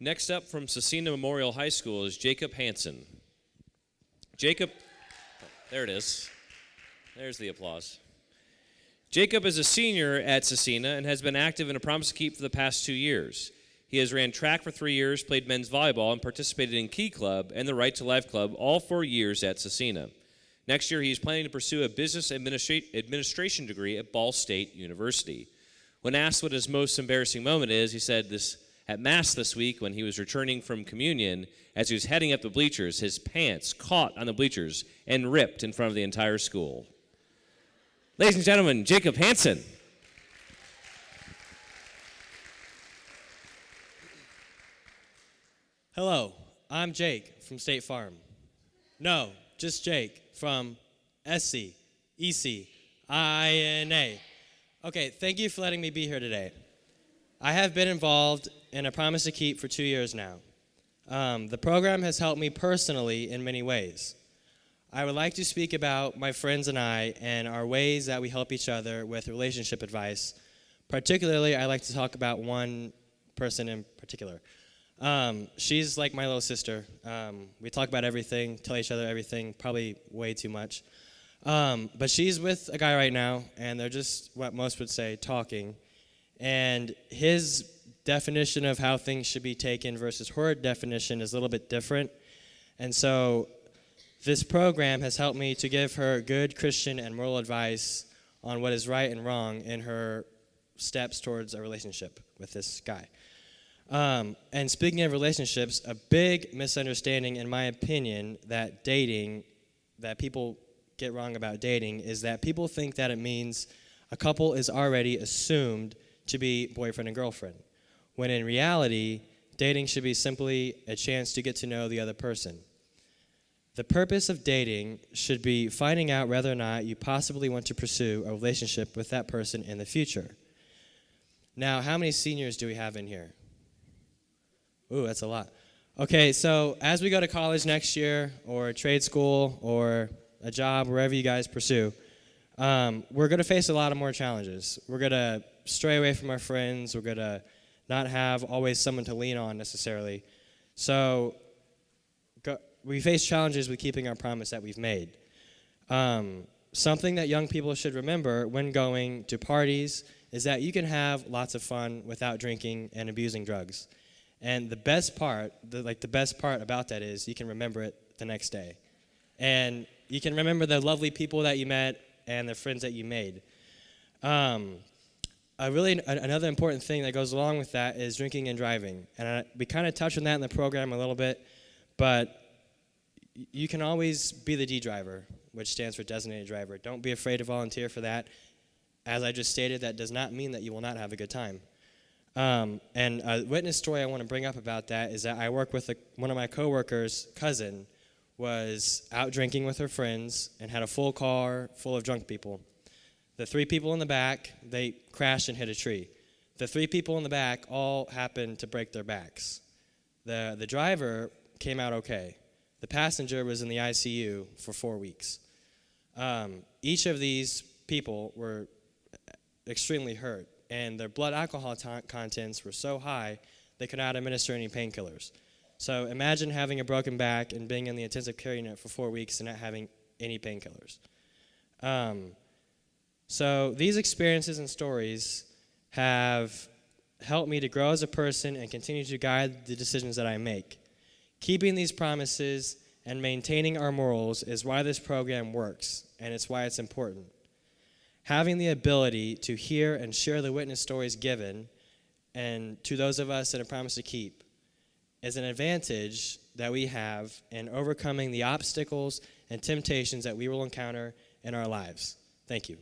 Next up from Cecina Memorial High School is Jacob Hansen. Jacob, there it is. There's the applause. Jacob is a senior at Cecina and has been active in a Promise to Keep for the past 2 years. He has ran track for 3 years, played men's volleyball, and participated in Key Club and the Right to Life Club all 4 years at Cecina. Next year, he is planning to pursue a business administration degree at Ball State University. When asked what his most embarrassing moment is, he said this at Mass this week when he was returning from communion. As he was heading up the bleachers, his pants caught on the bleachers and ripped in front of the entire school. Ladies and gentlemen, Jacob Hansen. Hello, I'm Jake from State Farm. No, just Jake from SC, EC, INA. Okay, thank you for letting me be here today. I have been involved in a Promise to Keep for 2 years now. The program has helped me personally in many ways. I would like to speak about my friends and I and our ways that we help each other with relationship advice. Particularly, I like to talk about one person in particular. She's like my little sister. We talk about everything, tell each other everything, probably way too much. But she's with a guy right now, and they're just what most would say, talking. And his definition of how things should be taken versus her definition is a little bit different. And so this program has helped me to give her good Christian and moral advice on what is right and wrong in her steps towards a relationship with this guy. And speaking of relationships, a big misunderstanding, in my opinion, that people get wrong about dating is that people think that it means a couple is already assumed to be boyfriend and girlfriend, when in reality, dating should be simply a chance to get to know the other person. The purpose of dating should be finding out whether or not you possibly want to pursue a relationship with that person in the future. Now, how many seniors do we have in here? Ooh, that's a lot. Okay, so as we go to college next year, or trade school, or a job, wherever you guys pursue, we're going to face a lot of more challenges. We're going to stray away from our friends. We're going to not have always someone to lean on necessarily. So we face challenges with keeping our promise that we've made. Something that young people should remember when going to parties is that you can have lots of fun without drinking and abusing drugs. And the best part about that is you can remember it the next day. And you can remember the lovely people that you met and the friends that you made. Another important thing that goes along with that is drinking and driving. And we kind of touched on that in the program a little bit, but you can always be the D driver, which stands for designated driver. Don't be afraid to volunteer for that. As I just stated, that does not mean that you will not have a good time. And a witness story I want to bring up about that is that I work with one of my coworkers' cousin was out drinking with her friends and had a full car full of drunk people. The 3 people in the back, they crashed and hit a tree. The 3 people in the back all happened to break their backs. The driver came out okay. The passenger was in the ICU for 4 weeks. Each of these people were extremely hurt, and their blood alcohol contents were so high they could not administer any painkillers. So imagine having a broken back and being in the intensive care unit for 4 weeks and not having any painkillers. So these experiences and stories have helped me to grow as a person and continue to guide the decisions that I make. Keeping these promises and maintaining our morals is why this program works, and it's why it's important. Having the ability to hear and share the witness stories given, and to those of us that are promised to keep, is an advantage that we have in overcoming the obstacles and temptations that we will encounter in our lives. Thank you.